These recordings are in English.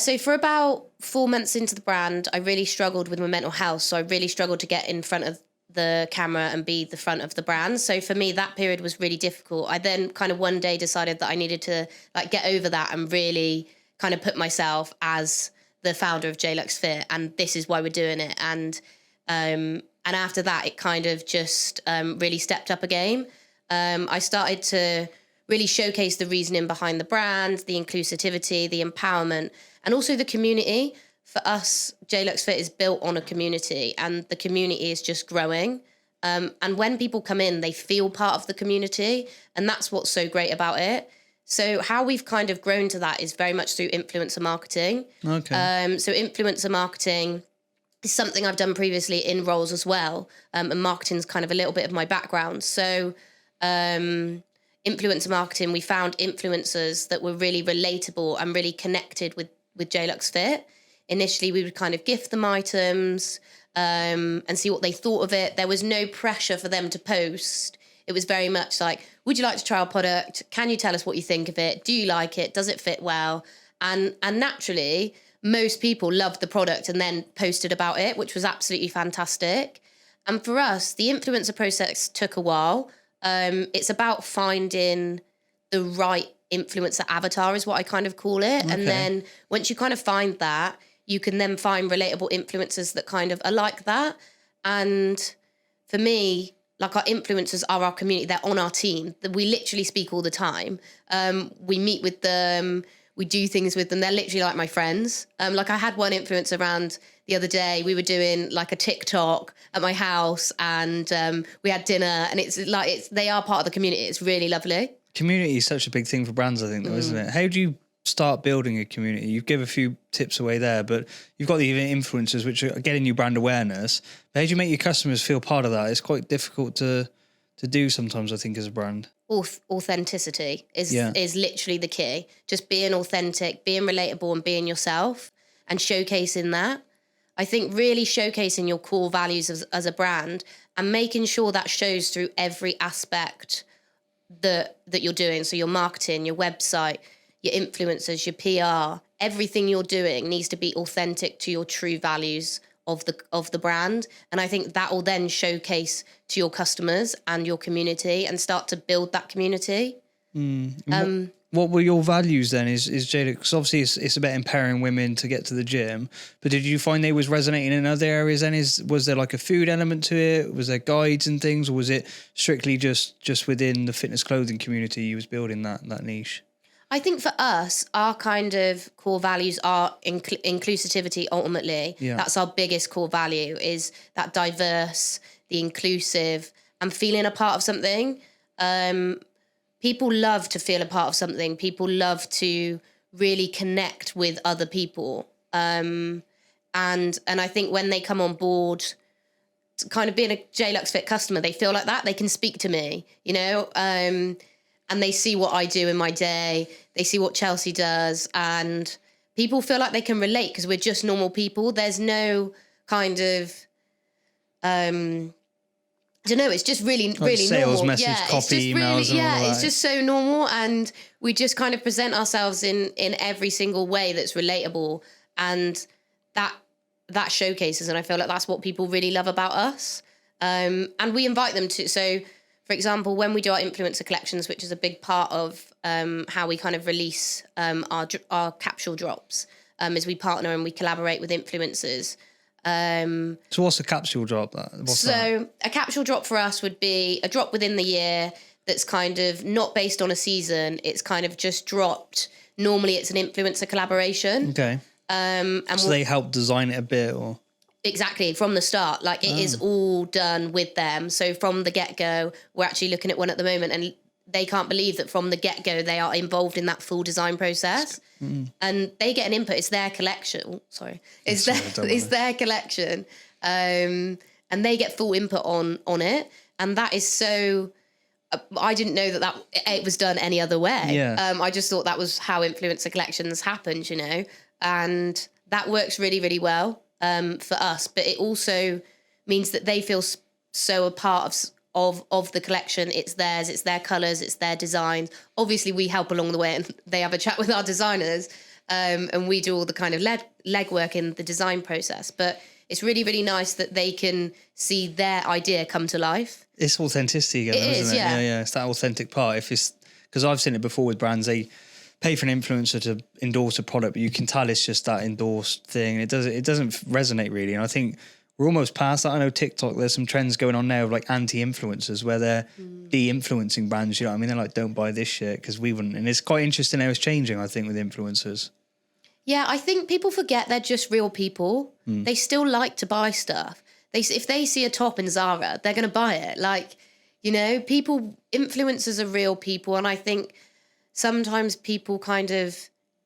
So for about 4 months into the brand, I really struggled with my mental health. So I really struggled to get in front of the camera and be the front of the brand. So for me, that period was really difficult. I then kind of one day decided that I needed to like get over that and really kind of put myself as the founder of J.LUXE.FIT, and this is why we're doing it. And after that, it kind of just really stepped up a game. I started to really showcase the reasoning behind the brand, the inclusivity, the empowerment, and also the community. For us, J.LUXE.FIT is built on a community, and the community is just growing. And when people come in, they feel part of the community, and that's what's so great about it. So how we've kind of grown to that is very much through influencer marketing. Okay. So influencer marketing is something I've done previously in roles as well. And marketing is kind of a little bit of my background. So influencer marketing, we found influencers that were really relatable and really connected with J.LUXE.FIT. Initially, we would kind of gift them items and see what they thought of it. There was no pressure for them to post. It was very much like, would you like to try our product? Can you tell us what you think of it? Do you like it? Does it fit well? And naturally, most people loved the product and then posted about it, which was absolutely fantastic. And for us, the influencer process took a while. It's about finding the right influencer avatar is what I kind of call it. Okay. And then once you kind of find that, you can then find relatable influencers that kind of are like that. And for me, like our influencers are our community. They're on our team. We literally speak all the time. We meet with them. We do things with them. They're literally like my friends. Like I had one influencer around the other day. We were doing like a TikTok at my house, and we had dinner. And it's like they are part of the community. It's really lovely. Community is such a big thing for brands, I think, though, isn't it? How do you start building a community? You've given a few tips away there, but you've got the influencers, which are getting you brand awareness. But how do you make your customers feel part of that? It's quite difficult to do sometimes, I think, as a brand. Authenticity is literally the key. Just being authentic, being relatable, and being yourself, and showcasing that. I think really showcasing your core values as a brand and making sure that shows through every aspect that you're doing. So your marketing, your website, your influencers, your PR, everything you're doing needs to be authentic to your true values of the brand. And I think that will then showcase to your customers and your community and start to build that community. What were your values then? Is Jada, because obviously it's about empowering women to get to the gym, but did you find they was resonating in other areas then? Was there like a food element to it? Was there guides and things, or was it strictly just within the fitness clothing community you was building that niche? I think for us, our kind of core values are inclusivity ultimately. Yeah. That's our biggest core value, is that diverse, the inclusive, and feeling a part of something. People love to feel a part of something. People love to really connect with other people. And I think when they come on board, kind of being a J.LUXE.FIT customer, they feel like that. They can speak to me, you know, and they see what I do in my day. They see what Chelsea does, and people feel like they can relate because we're just normal people. There's no kind of, I don't know. It's just really, like really sales normal. Message, copy, emails, it's just so normal, and we just kind of present ourselves in every single way that's relatable, and that showcases. And I feel like that's what people really love about us. And we invite them to. So, for example, when we do our influencer collections, which is a big part of how we kind of release our capsule drops, is we partner and we collaborate with influencers. So what's a capsule drop? A capsule drop for us would be a drop within the year that's kind of not based on a season. It's kind of just dropped. Normally it's an influencer collaboration. Okay. So they help design it a bit, or? Exactly, from the start. Like it is all done with them. So from the get-go, we're actually looking at one at the moment, and they can't believe that from the get-go they are involved in that full design process. And they get an input. It's their collection. It's their collection. And they get full input on it. And that is so... I didn't know that it was done any other way. Yeah. I just thought that was how influencer collections happened, you know. And that works really, really well for us. But it also means that they feel so a part of the collection. It's theirs, it's their colours, it's their designs. Obviously, we help along the way, and they have a chat with our designers. and we do all the kind of legwork in the design process. But it's really, really nice that they can see their idea come to life. It's authenticity again, isn't it? Yeah. It's that authentic part. If it's because I've seen it before with brands, they pay for an influencer to endorse a product, but you can tell it's just that endorsed thing. It doesn't resonate really. And I think we're almost past that. I know TikTok, there's some trends going on now of like anti-influencers where they're de-influencing brands. You know what I mean? They're like, don't buy this shit because we wouldn't. And it's quite interesting how it's changing, I think, with influencers. Yeah, I think people forget they're just real people. They still like to buy stuff. If they see a top in Zara, they're going to buy it. Like, you know, influencers are real people. And I think sometimes people kind of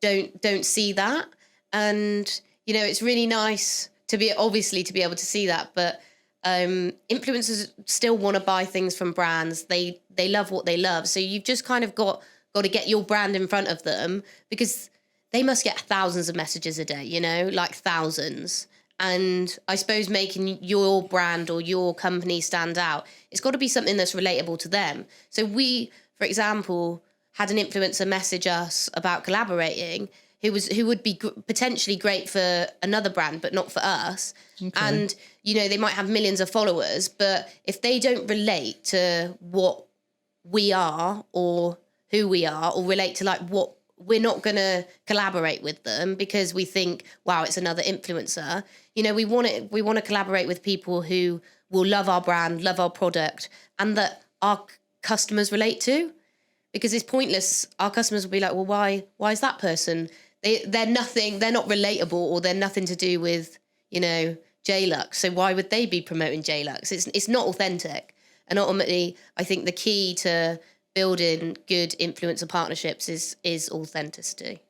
don't see that. And, you know, it's really nice to be able to see that. But influencers still want to buy things from brands. They love what they love. So you've just kind of got to get your brand in front of them, because they must get thousands of messages a day, you know, like thousands. And I suppose making your brand or your company stand out, it's got to be something that's relatable to them. So we, for example, had an influencer message us about collaborating who would be potentially great for another brand, but not for us. Okay. And, you know, they might have millions of followers, but if they don't relate to what we are or who we are, or relate to like what, we're not going to collaborate with them because we think, wow, it's another influencer. You know, we want to collaborate with people who will love our brand, love our product, and that our customers relate to. Because it's pointless. Our customers will be like, well, why is that person? They're nothing, they're not relatable, or they're nothing to do with, you know, J.LUXE. So why would they be promoting J.LUXE? It's not authentic. And ultimately, I think the key to building good influencer partnerships is authenticity.